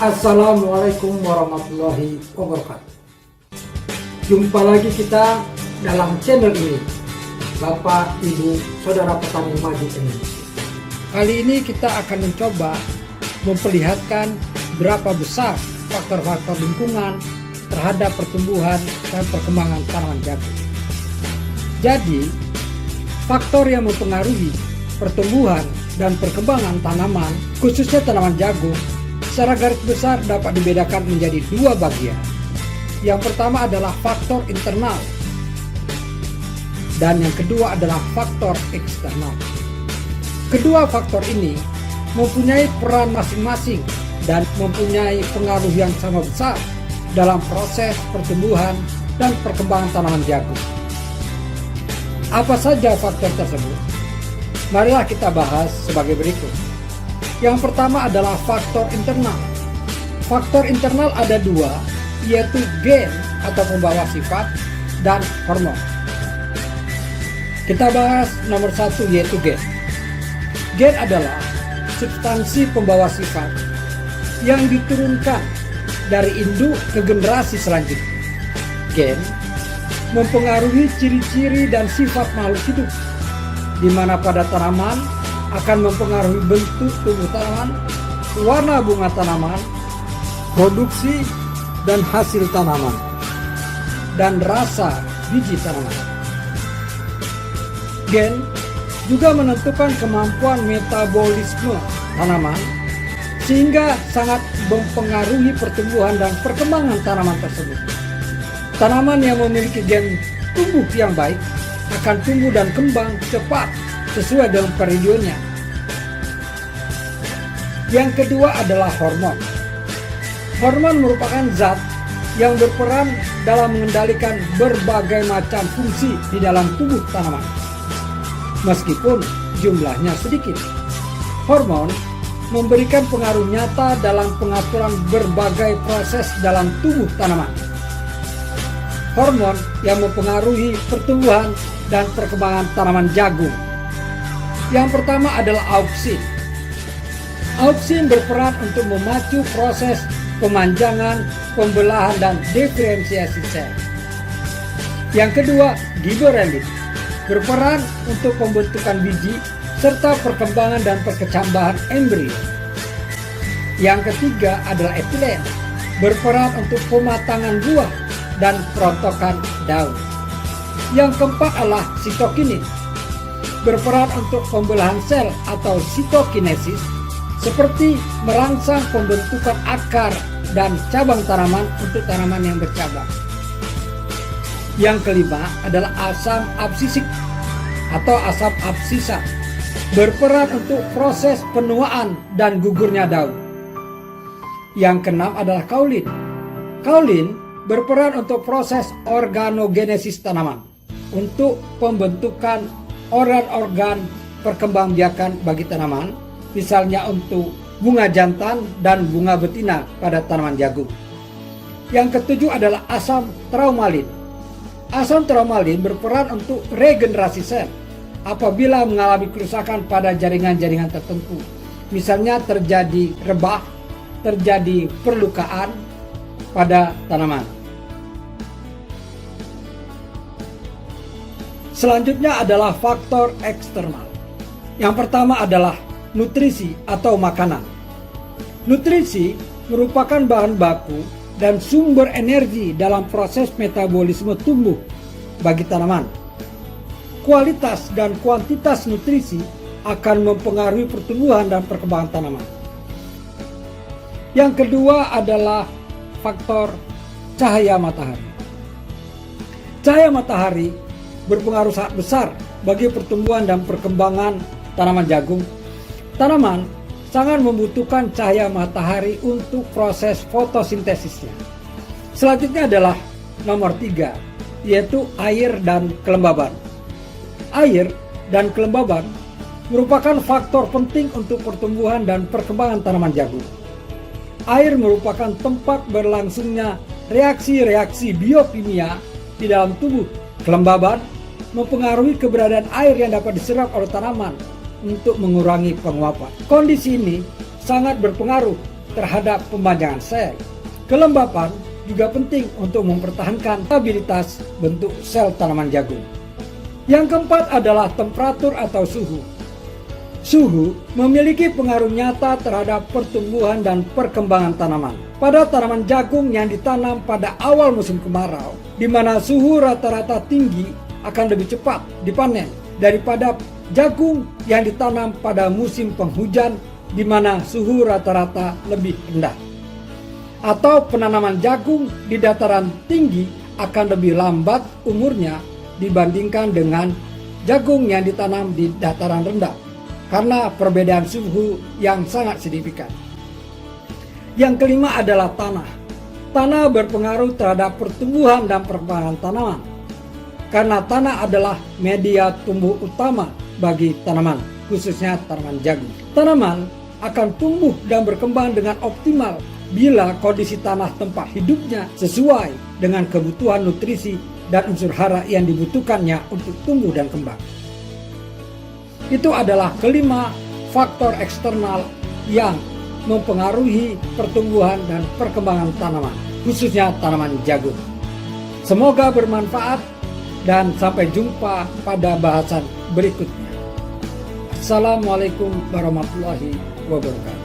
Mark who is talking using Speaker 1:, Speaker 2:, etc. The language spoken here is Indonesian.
Speaker 1: Assalamualaikum warahmatullahi wabarakatuh. Jumpa lagi kita dalam channel ini, Bapak, Ibu, Saudara Petani Maju Indonesia. Kali ini kita akan mencoba memperlihatkan berapa besar faktor-faktor lingkungan terhadap pertumbuhan dan perkembangan tanaman jagung. Jadi, faktor yang mempengaruhi pertumbuhan dan perkembangan tanaman, khususnya tanaman jagung, secara garis besar dapat dibedakan menjadi dua bagian. Yang pertama adalah faktor internal dan yang kedua adalah faktor eksternal. Kedua faktor ini mempunyai peran masing-masing dan mempunyai pengaruh yang sama besar dalam proses pertumbuhan dan perkembangan tanaman jagung. Apa saja faktor tersebut? Marilah kita bahas sebagai berikut. Yang pertama adalah faktor internal. Faktor internal ada dua, yaitu gen atau pembawa sifat dan hormon. Kita bahas nomor satu, yaitu gen. Gen adalah substansi pembawa sifat yang diturunkan dari induk ke generasi selanjutnya. Gen mempengaruhi ciri-ciri dan sifat makhluk hidup, di mana pada tanaman akan mempengaruhi bentuk tubuh tanaman, warna bunga tanaman, produksi dan hasil tanaman, dan rasa biji tanaman. Gen juga menentukan kemampuan metabolisme tanaman, sehingga sangat mempengaruhi pertumbuhan dan perkembangan tanaman tersebut. Tanaman yang memiliki gen tumbuh yang baik akan tumbuh dan kembang cepat sesuai dengan periodenya. Yang kedua adalah hormon. Hormon merupakan zat yang berperan dalam mengendalikan berbagai macam fungsi di dalam tubuh tanaman. Meskipun jumlahnya sedikit, hormon memberikan pengaruh nyata dalam pengaturan berbagai proses dalam tubuh tanaman. Hormon yang mempengaruhi pertumbuhan dan perkembangan tanaman jagung. Yang pertama adalah auksin. Auksin berperan untuk memacu proses pemanjangan, pembelahan, dan diferensiasi sel. Yang kedua, giberellin, berperan untuk pembentukan biji serta perkembangan dan perkecambahan embrio. Yang ketiga adalah etilen, berperan untuk pematangan buah dan perontokan daun. Yang keempat adalah sitokinin, berperan untuk pembelahan sel atau sitokinesis, seperti merangsang pembentukan akar dan cabang tanaman untuk tanaman yang bercabang. Yang kelima adalah asam absisik atau asam absisa, berperan untuk proses penuaan dan gugurnya daun. Yang keenam adalah kaulin. Kaulin berperan untuk proses organogenesis tanaman, untuk pembentukan organ-organ perkembangbiakan bagi tanaman, misalnya untuk bunga jantan dan bunga betina pada tanaman jagung. Yang ketujuh adalah asam traumalin. Asam traumalin berperan untuk regenerasi sel apabila mengalami kerusakan pada jaringan-jaringan tertentu, misalnya terjadi rebah, terjadi perlukaan pada tanaman. Selanjutnya adalah faktor eksternal. Yang pertama adalah nutrisi atau makanan. Nutrisi merupakan bahan baku dan sumber energi dalam proses metabolisme tumbuh bagi tanaman. Kualitas dan kuantitas nutrisi akan mempengaruhi pertumbuhan dan perkembangan tanaman. Yang kedua adalah faktor cahaya matahari. Cahaya matahari berpengaruh sangat besar bagi pertumbuhan dan perkembangan tanaman jagung. Tanaman sangat membutuhkan cahaya matahari untuk proses fotosintesisnya. Selanjutnya adalah nomor 3, yaitu air dan kelembaban. Air dan kelembaban merupakan faktor penting untuk pertumbuhan dan perkembangan tanaman jagung. Air merupakan tempat berlangsungnya reaksi-reaksi biokimia di dalam tubuh. Kelembaban mempengaruhi keberadaan air yang dapat diserap oleh tanaman untuk mengurangi penguapan. Kondisi ini sangat berpengaruh terhadap pempanjangan sel. Kelembapan juga penting untuk mempertahankan stabilitas bentuk sel tanaman jagung. Yang keempat adalah temperatur atau suhu. Suhu memiliki pengaruh nyata terhadap pertumbuhan dan perkembangan tanaman. Pada tanaman jagung yang ditanam pada awal musim kemarau, di mana suhu rata-rata tinggi, akan lebih cepat dipanen daripada jagung yang ditanam pada musim penghujan, di mana suhu rata-rata lebih rendah. Atau penanaman jagung di dataran tinggi akan lebih lambat umurnya dibandingkan dengan jagung yang ditanam di dataran rendah, karena perbedaan suhu yang sangat signifikan. Yang kelima adalah tanah. Tanah berpengaruh terhadap pertumbuhan dan perkembangan tanaman, karena tanah adalah media tumbuh utama bagi tanaman, khususnya tanaman jagung. Tanaman akan tumbuh dan berkembang dengan optimal bila kondisi tanah tempat hidupnya sesuai dengan kebutuhan nutrisi dan unsur hara yang dibutuhkannya untuk tumbuh dan kembang. Itu adalah kelima faktor eksternal yang mempengaruhi pertumbuhan dan perkembangan tanaman, khususnya tanaman jagung. Semoga bermanfaat dan sampai jumpa pada bahasan berikutnya. Assalamualaikum warahmatullahi wabarakatuh.